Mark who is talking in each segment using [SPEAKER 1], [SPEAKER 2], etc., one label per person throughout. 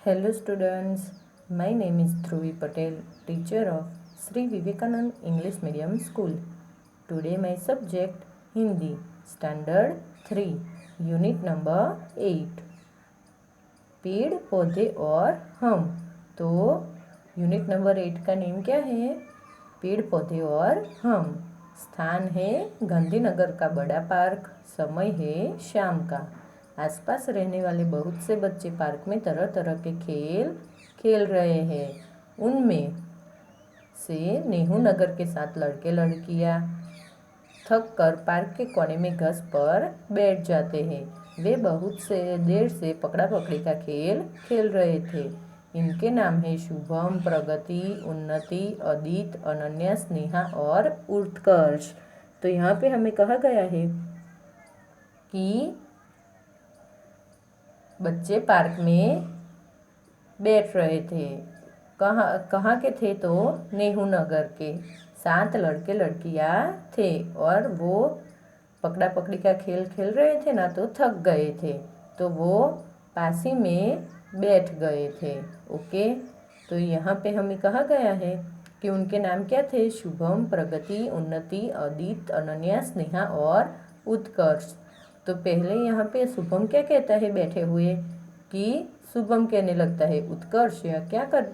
[SPEAKER 1] Hello students, my name is Dhruvi Patel, teacher of Sri Vivekanand English Medium School. Today my subject Hindi, Standard 3, Unit number 8. पेड़ पौधे और हम। तो unit number 8 का name क्या है? पेड़ पौधे और हम। स्थान है गांधीनगर का बड़ा पार्क। समय है शाम का। आसपास रहने वाले बहुत से बच्चे पार्क में तरह तरह के खेल खेल रहे हैं। उनमें से नेहरू नगर के 7 लड़के लड़कियां थक कर पार्क के कोने में घास पर बैठ जाते हैं। वे बहुत से देर से पकड़ा पकड़ी का खेल खेल रहे थे। इनके नाम है शुभम, प्रगति, उन्नति, अदित, अनन्या, स्नेहा और उत्कर्ष। तो यहाँ पे हमें कहा गया है कि बच्चे पार्क में बैठ रहे थे। कहाँ के थे? तो नेहरू नगर के 7 लड़के लड़कियां थे और वो पकड़ा पकड़ी का खेल खेल रहे थे ना, तो थक गए थे, तो वो पास ही में बैठ गए थे। ओके, तो यहाँ पे हमें कहा गया है कि उनके नाम क्या थे? शुभम, प्रगति, उन्नति, अदित, अनन्या, स्नेहा और उत्कर्ष। तो पहले यहाँ पे शुभम क्या कहता है बैठे हुए कि शुभम कहने लगता है उत्कर्ष क्या कर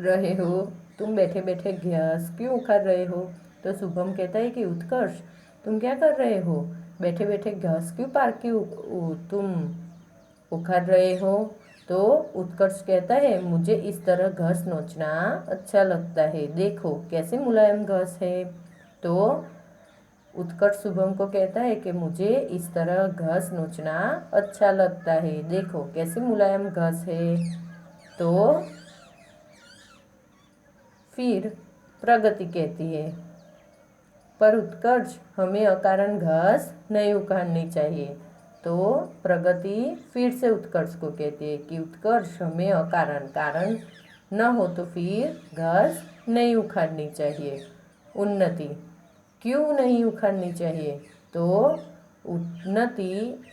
[SPEAKER 1] रहे हो तुम? बैठे बैठे घास क्यों उखाड़ रहे हो? तो शुभम कहता है कि उत्कर्ष तुम क्या कर रहे हो? बैठे बैठे घास क्यों पार्क की तुम उखाड़ रहे हो? तो उत्कर्ष कहता है मुझे इस तरह घास नोचना अच्छा लगता है, देखो कैसे मुलायम घास है। तो उत्कर्ष शुभम को कहता है कि मुझे इस तरह घास नोचना अच्छा लगता है, देखो कैसी मुलायम घास है। तो फिर प्रगति कहती है पर उत्कर्ष हमें अकारण घास नहीं उखाड़नी चाहिए। तो प्रगति फिर से उत्कर्ष को कहती है कि उत्कर्ष हमें अकारण कारण न हो तो फिर घास नहीं उखाड़नी चाहिए। उन्नति क्यों नहीं उखाड़नी चाहिए? तो उन्नति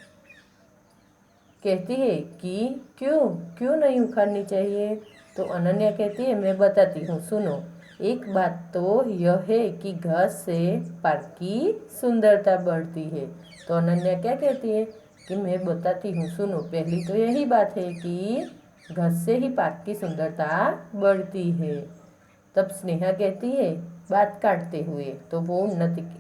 [SPEAKER 1] कहती है कि क्यों क्यों नहीं उखाड़नी चाहिए? तो अनन्या कहती है मैं बताती हूँ, सुनो। एक बात तो यह है कि घास से पार्क की सुंदरता बढ़ती है। तो अनन्या क्या कहती है कि मैं बताती हूँ, सुनो। पहली तो यही बात है कि घास से ही पार्क की सुंदरता बढ़ती है। तब स्नेहा कहती है बात काटते हुए, तो वो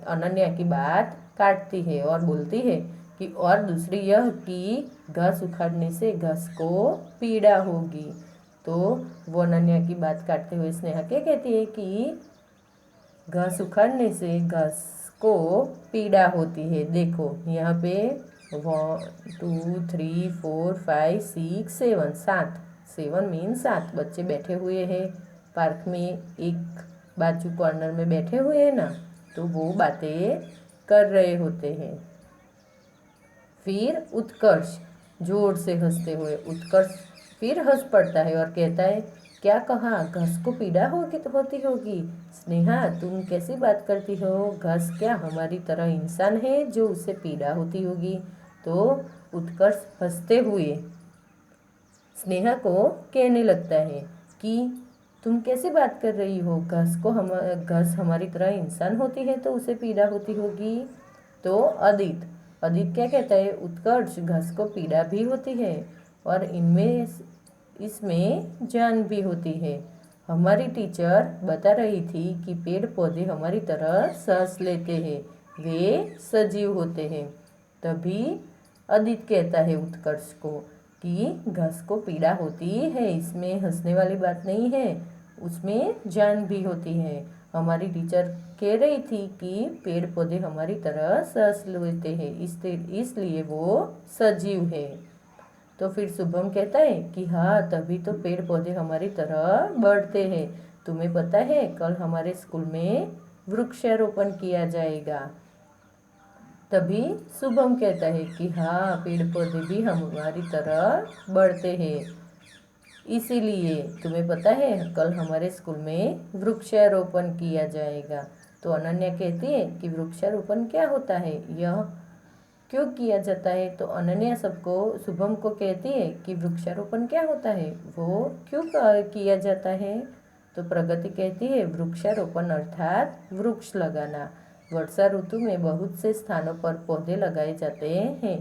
[SPEAKER 1] अनन्या की बात काटती है और बोलती है कि और दूसरी यह कि घास उखाड़ने से घास को पीड़ा होगी। तो वो अनन्या की बात काटते हुए स्नेहा क्या कहती है कि घास उखाड़ने से घास को पीड़ा होती है। देखो यहाँ पे 1 2 3 4 5 6 7 7 7 मीन 7 बच्चे बैठे हुए हैं पार्क में, एक बाजू कॉर्नर में बैठे हुए हैं ना, तो वो बातें कर रहे होते हैं। फिर उत्कर्ष जोर से हंसते हुए उत्कर्ष फिर हंस पड़ता है और कहता है क्या कहा? घास को पीड़ा होती होगी? स्नेहा तुम कैसी बात करती हो? घास क्या हमारी तरह इंसान है जो उसे पीड़ा होती होगी? तो उत्कर्ष हंसते हुए स्नेहा को कहने लगता है कि तुम कैसी बात कर रही हो? घास हमारी तरह इंसान होती है तो उसे पीड़ा होती होगी। तो अदित क्या कहता है? उत्कर्ष घास को पीड़ा भी होती है और इसमें जान भी होती है। हमारी टीचर बता रही थी कि पेड़ पौधे हमारी तरह सांस लेते हैं, वे सजीव होते हैं। तभी अदित कहता है उत्कर्ष को कि घास को पीड़ा होती है, इसमें हंसने वाली बात नहीं है, उसमें जान भी होती है। हमारी टीचर कह रही थी कि पेड़ पौधे हमारी तरह सांस लेते हैं, इसलिए वो सजीव है। तो फिर शुभम कहता है कि हाँ तभी तो पेड़ पौधे हमारी तरह बढ़ते हैं। तुम्हें पता है कल हमारे स्कूल में वृक्षारोपण किया जाएगा। तभी शुभम कहता है कि हाँ पेड़ पौधे भी हमारी तरह बढ़ते हैं, इसीलिए तुम्हें पता है कल हमारे स्कूल में वृक्षारोपण किया जाएगा। तो अनन्या कहती है कि वृक्षारोपण क्या होता है? यह क्यों किया जाता है? तो अनन्या सबको शुभम को कहती है कि वृक्षारोपण क्या होता है, वो क्यों किया जाता है? तो प्रगति कहती है वृक्षारोपण अर्थात वृक्ष लगाना। वर्षा ऋतु में बहुत से स्थानों पर पौधे लगाए जाते हैं।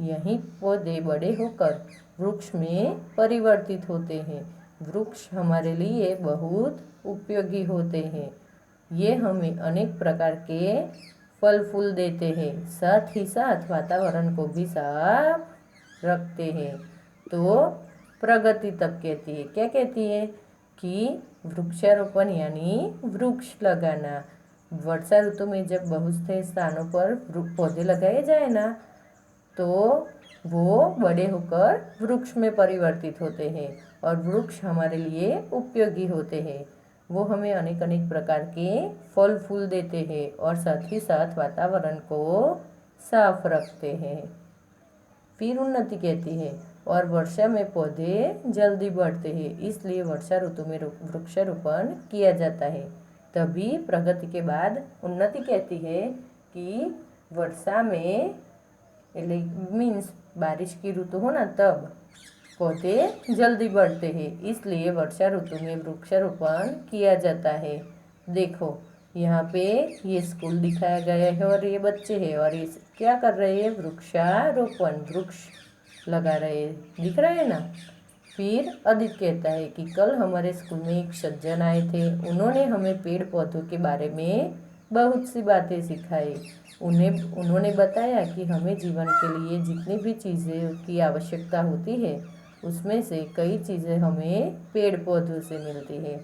[SPEAKER 1] यही पौधे बड़े होकर वृक्ष में परिवर्तित होते हैं। वृक्ष हमारे लिए बहुत उपयोगी होते हैं। ये हमें अनेक प्रकार के फल फूल देते हैं, साथ ही साथ वातावरण को भी साफ रखते हैं। तो प्रगति तब कहती है, क्या कहती है कि वृक्षारोपण यानी वृक्ष लगाना। वर्षा ऋतु में जब बहुत से स्थानों पर पौधे लगाए जाए ना, तो वो बड़े होकर वृक्ष में परिवर्तित होते हैं और वृक्ष हमारे लिए उपयोगी होते हैं। वो हमें अनेक अनेक प्रकार के फल फूल देते हैं और साथ ही साथ वातावरण को साफ रखते हैं। फिर उन्नति कहती है और वर्षा में पौधे जल्दी बढ़ते हैं, इसलिए वर्षा ऋतु में वृक्षारोपण किया जाता है। तभी प्रगति के बाद उन्नति कहती है कि वर्षा में मीन्स बारिश की ऋतु हो ना, तब पौधे जल्दी बढ़ते हैं, इसलिए वर्षा ऋतु में वृक्षारोपण किया जाता है। देखो यहाँ पे ये स्कूल दिखाया गया है और ये बच्चे हैं और ये क्या कर रहे हैं, वृक्षारोपण, वृक्ष लगा रहे हैं, दिख रहा है ना। फिर आदित्य कहता है कि कल हमारे स्कूल में एक सज्जन आए थे, उन्होंने हमें पेड़ पौधों के बारे में बहुत सी बातें सिखाई। उन्होंने बताया कि हमें जीवन के लिए जितनी भी चीज़ें की आवश्यकता होती है, उसमें से कई चीज़ें हमें पेड़ पौधों से मिलती है।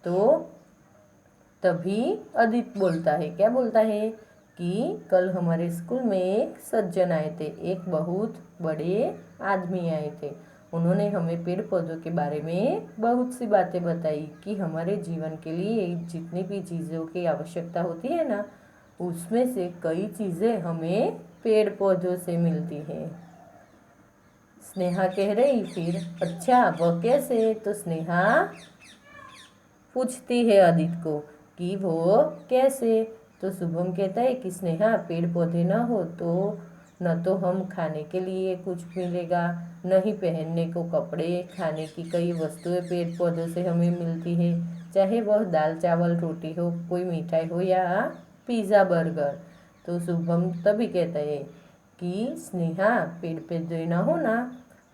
[SPEAKER 1] तो तभी आदित्य बोलता है, क्या बोलता है कि कल हमारे स्कूल में एक सज्जन आए थे, एक बहुत बड़े आदमी आए थे। उन्होंने हमें पेड़ पौधों के बारे में बहुत सी बातें बताई कि हमारे जीवन के लिए जितनी भी चीज़ों की आवश्यकता होती है ना, उसमें से कई चीज़ें हमें पेड़ पौधों से मिलती है। स्नेहा कह रही फिर, अच्छा वह कैसे? तो स्नेहा पूछती है आदित्य को कि वो कैसे? तो शुभम कहता है कि स्नेहा पेड़ पौधे ना हो तो न तो हम खाने के लिए कुछ मिलेगा, न ही पहनने को कपड़े, खाने की कई वस्तुएं पेड़ पौधों से हमें मिलती है, चाहे वह दाल चावल रोटी हो, कोई मिठाई हो या पिज़्ज़ा बर्गर। तो शुभम तभी कहता है कि स्नेहा पेड़ पौधे ना हो ना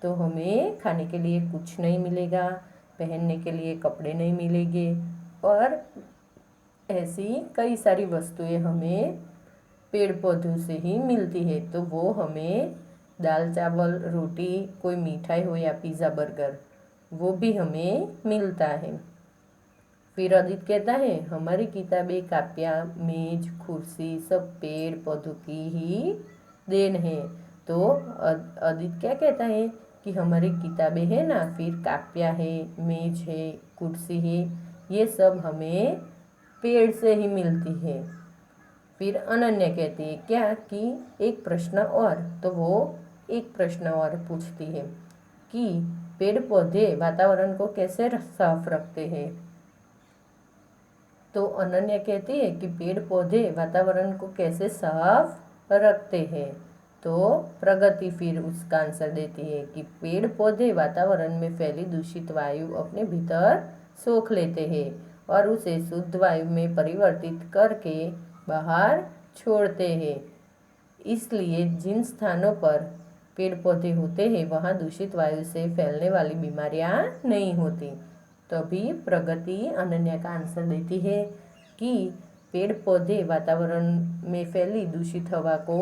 [SPEAKER 1] तो हमें खाने के लिए कुछ नहीं मिलेगा, पहनने के लिए कपड़े नहीं मिलेंगे और ऐसी कई सारी वस्तुएं हमें पेड़ पौधों से ही मिलती है। तो वो हमें दाल चावल रोटी, कोई मिठाई हो या पिज़्ज़ा बर्गर, वो भी हमें मिलता है। फिर आदित्य कहता है हमारी किताबें, कापियाँ, मेज, कुर्सी सब पेड़ पौधों की ही देन है। तो आदित्य क्या कहता है कि हमारी किताबें हैं ना, फिर कापियाँ है, मेज है, कुर्सी है, ये सब हमें पेड़ से ही मिलती है। फिर अनन्या कहती है क्या कि एक प्रश्न और। तो वो एक प्रश्न और पूछती है कि पेड़ पौधे वातावरण को कैसे साफ रखते हैं। तो अनन्या कहती है कि पेड़ पौधे वातावरण को कैसे साफ रखते हैं। तो प्रगति फिर उसका आंसर देती है कि पेड़ पौधे वातावरण में फैली दूषित वायु अपने भीतर सोख लेते हैं और उसे शुद्ध वायु में परिवर्तित करके बाहर छोड़ते हैं। इसलिए जिन स्थानों पर पेड़ पौधे होते हैं वहाँ दूषित वायु से फैलने वाली बीमारियाँ नहीं होती। तभी प्रगति अनन्या का आंसर देती है कि पेड़ पौधे वातावरण में फैली दूषित हवा को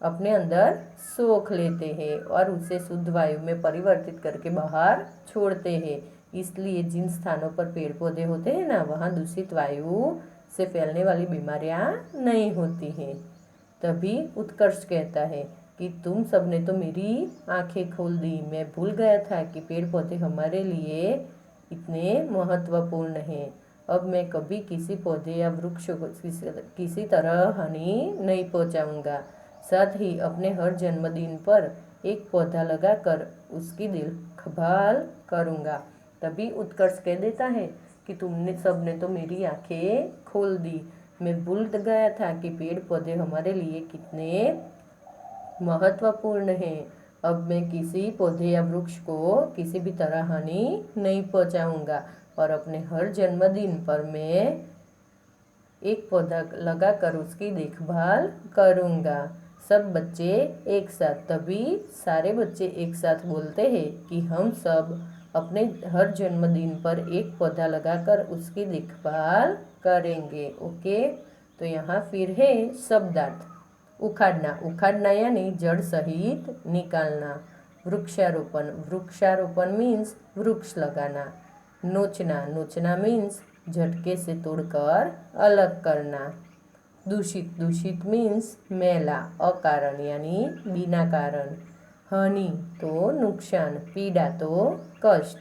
[SPEAKER 1] अपने अंदर सोख लेते हैं और उसे शुद्ध वायु में परिवर्तित करके बाहर छोड़ते हैं। इसलिए जिन स्थानों पर पेड़ पौधे होते हैं ना, वहाँ दूषित वायु से फैलने वाली बीमारियाँ नहीं होती हैं। तभी उत्कर्ष कहता है कि तुम सबने तो मेरी आंखें खोल दी। मैं भूल गया था कि पेड़ पौधे हमारे लिए इतने महत्वपूर्ण हैं। अब मैं कभी किसी पौधे या वृक्ष को किसी तरह हानि नहीं पहुंचाऊंगा। साथ ही अपने हर जन्मदिन पर एक पौधा लगाकर उसकी देखभाल करूंगा। तभी उत्कर्ष कह देता है कि तुमने सबने तो मेरी आंखें खोल दी। मैं भूल गया था कि पेड़ पौधे हमारे लिए कितने महत्वपूर्ण है। अब मैं किसी पौधे या वृक्ष को किसी भी तरह हानि नहीं पहुंचाऊंगा और अपने हर जन्मदिन पर मैं एक पौधा लगाकर उसकी देखभाल करूंगा। सब बच्चे एक साथ, तभी सारे बच्चे एक साथ बोलते हैं कि हम सब अपने हर जन्मदिन पर एक पौधा लगाकर उसकी देखभाल करेंगे। ओके, तो यहाँ फिर है शब्दार्थ। उखाड़ना, उखाड़ना यानी जड़ सहित निकालना। वृक्षारोपण, वृक्षारोपण मीन्स वृक्ष लगाना। नोचना, नोचना मीन्स झटके से तोड़कर अलग करना। दूषित, दूषित मीन्स मैला, अकारण यानी बिना कारण। हानि तो नुकसान, पीड़ा तो कष्ट।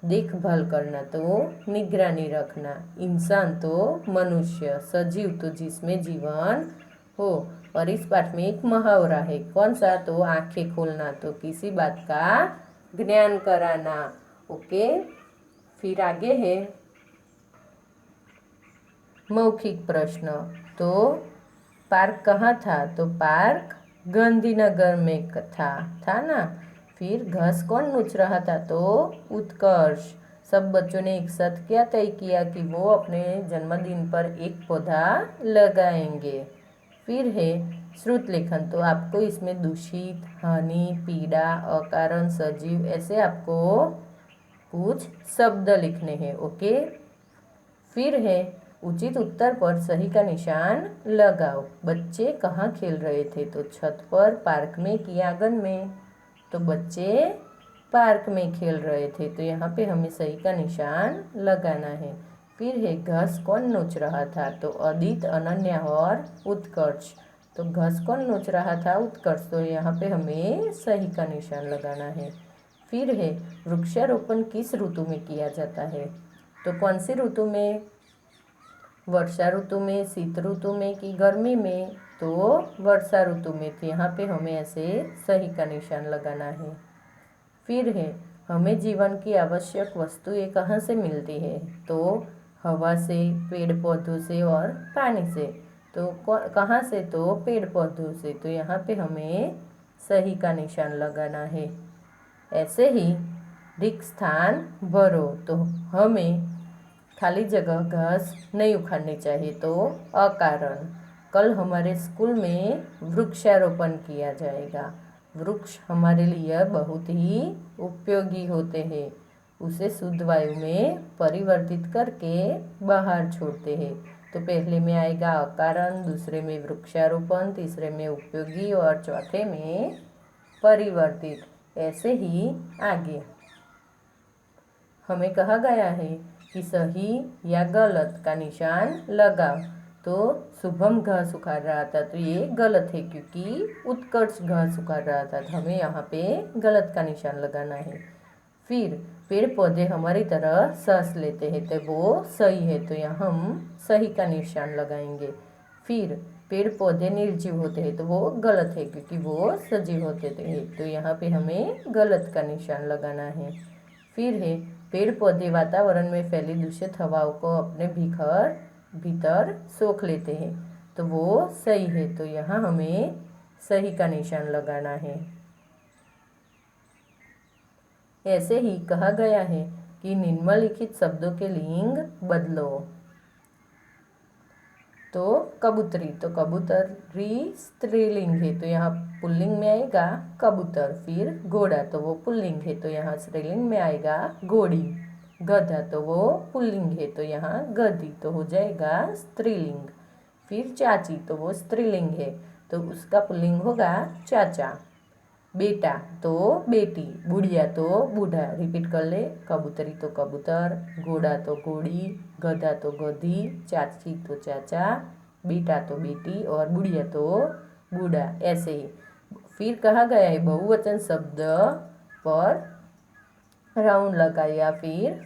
[SPEAKER 1] देखभाल करना तो निगरानी रखना। इंसान तो मनुष्य, सजीव तो जिसमें जीवन हो। और इस पाठ में एक मुहावरा है, कौन सा? तो आंखें खोलना, तो किसी बात का ज्ञान कराना। ओके, फिर आगे है मौखिक प्रश्न। तो पार्क कहाँ था? तो पार्क गांधीनगर में था ना। फिर घास कौन नोच रहा था? तो उत्कर्ष। सब बच्चों ने एक साथ क्या तय किया कि वो अपने जन्मदिन पर एक पौधा लगाएंगे। फिर है श्रुत लेखन। तो आपको इसमें दूषित, हानि, पीड़ा, अकारण, सजीव ऐसे आपको कुछ शब्द लिखने हैं। ओके, फिर है उचित उत्तर पर सही का निशान लगाओ। बच्चे कहाँ खेल रहे थे? तो छत पर, पार्क में कि आंगन में? तो बच्चे पार्क में खेल रहे थे, तो यहाँ पे हमें सही का निशान लगाना है। फिर है घास कौन नोच रहा था? तो अदित, अनन्या और उत्कर्ष। तो घास कौन नोच रहा था? उत्कर्ष, तो यहाँ पे हमें सही का निशान लगाना है। फिर है वृक्षारोपण किस ऋतु में किया जाता है? तो कौन सी ऋतु में? वर्षा ऋतु में, शीत ऋतु में कि गर्मी में? तो वर्षा ऋतु में। तो यहाँ पे हमें ऐसे सही का निशान लगाना है। फिर है हमें जीवन की आवश्यक वस्तुएं कहाँ से मिलती है? तो हवा से, पेड़ पौधों से और पानी से। तो कहाँ से? तो पेड़ पौधों से। तो यहाँ पे हमें सही का निशान लगाना है। ऐसे ही रिक्त स्थान भरो। तो हमें खाली जगह घास नहीं उखाड़नी चाहिए, तो अकारण। कल हमारे स्कूल में वृक्षारोपण किया जाएगा। वृक्ष हमारे लिए बहुत ही उपयोगी होते हैं। उसे शुद्ध वायु में परिवर्तित करके बाहर छोड़ते हैं। तो पहले में आएगा अकारण, दूसरे में वृक्षारोपण, तीसरे में उपयोगी और चौथे में परिवर्तित। ऐसे ही आगे हमें कहा गया है कि सही या गलत का निशान लगाओ। तो शुभम घास उखाड़ रहा था, तो ये गलत है क्योंकि उत्कर्ष घास उखाड़ रहा था, तो हमें यहाँ पे गलत का निशान लगाना है। फिर पेड़ पौधे हमारी तरह सांस लेते हैं, तो वो सही है, तो यहाँ हम सही का निशान लगाएंगे। फिर पेड़ पौधे निर्जीव होते हैं, तो वो गलत है क्योंकि वो सजीव होते हैं, तो यहाँ पे हमें गलत का निशान लगाना है। फिर है पेड़ पौधे वातावरण में फैली दूषित हवाओं को अपने भीतर सोख लेते हैं, तो वो सही है, तो यहाँ हमें सही का निशान लगाना है। ऐसे ही कहा गया है कि निम्नलिखित शब्दों के लिंग बदलो। तो कबूतरी, तो कबूतरी स्त्रीलिंग है, तो यहाँ पुल्लिंग में आएगा कबूतर। फिर घोड़ा, तो वो पुल्लिंग है, तो यहाँ स्त्रीलिंग में आएगा घोड़ी। गधा, तो वो पुल्लिंग है, तो यहाँ गधी, तो हो जाएगा स्त्रीलिंग। फिर चाची, तो वो स्त्रीलिंग है, तो उसका पुल्लिंग होगा चाचा। बेटा तो बेटी, बुढ़िया तो बूढ़ा। रिपीट कर ले, कबूतरी तो कबूतर, घोड़ा तो घोड़ी, गधा तो गधी, चाची तो चाचा, बेटा तो बेटी और बुढ़िया तो बूढ़ा। ऐसे ही फिर कहा गया है बहुवचन शब्द पर राउंड लगाओ या फिर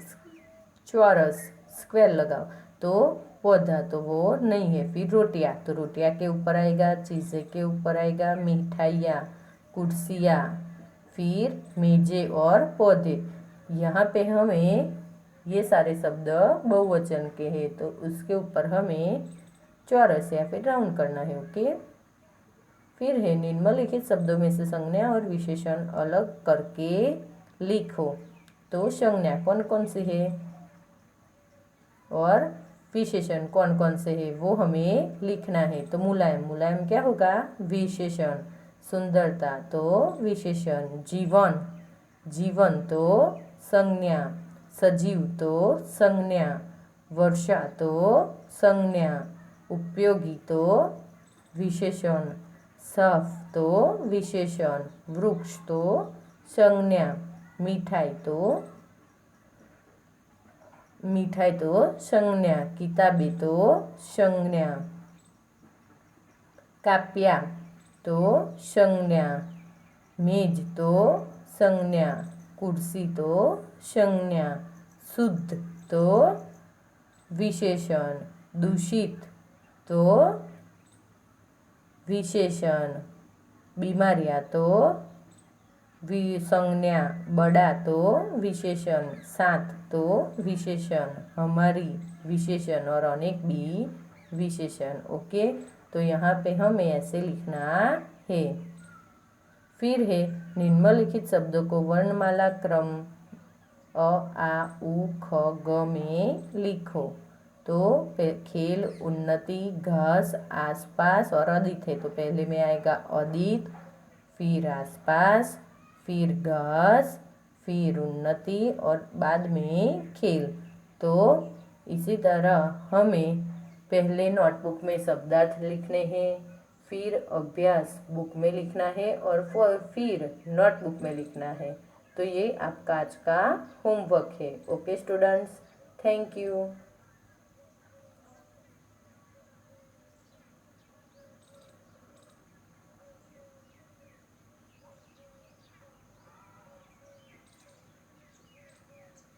[SPEAKER 1] चौरस स्क्वायर लगाओ। तो पौधा, तो वो नहीं है। फिर रोटियाँ, तो रोटियाँ के ऊपर आएगा, चीज़ें के ऊपर आएगा, मिठाइयाँ, कुर्सियाँ, फिर मेजे और पौधे। यहाँ पे हमें ये सारे शब्द बहुवचन के हैं, तो उसके ऊपर हमें चौरस या फिर राउंड करना है। ओके, फिर है निम्नलिखित शब्दों में से संज्ञा और विशेषण अलग करके लिखो। तो संज्ञा कौन कौन सी है और विशेषण कौन कौन से है वो हमें लिखना है। तो मुलायम, मुलायम क्या होगा? विशेषण। सुंदरता तो विशेषण। जीवन, जीवन तो संज्ञा। सजीव तो संज्ञा। वर्षा तो संज्ञा। उपयोगी तो विशेषण। साफ तो विशेषण। वृक्ष तो संज्ञा। मिठाई तो संज्ञा। किताबें तो संज्ञा। काप्या तो संज्ञा। मेज तो संज्ञा। कुर्सी तो संज्ञा। शुद्ध तो विशेषण। दूषित तो विशेषण। बीमारियां तो संज्ञा। बड़ा तो विशेषण। साथ तो विशेषण। हमारी विशेषण और अनेक भी विशेषण। ओके, तो यहाँ पे हमें ऐसे लिखना है। फिर है निम्नलिखित शब्दों को वर्णमाला क्रम अ आ उ ख ग में लिखो। तो खेल, उन्नति, घास, आसपास और अदित है। तो पहले में आएगा अदित, फिर आसपास, फिर घास, फिर उन्नति और बाद में खेल। तो इसी तरह हमें पहले नोटबुक में शब्दार्थ लिखने हैं, फिर अभ्यास बुक में लिखना है और फिर नोटबुक में लिखना है। तो ये आपका आज का होमवर्क है। Okay students, thank you.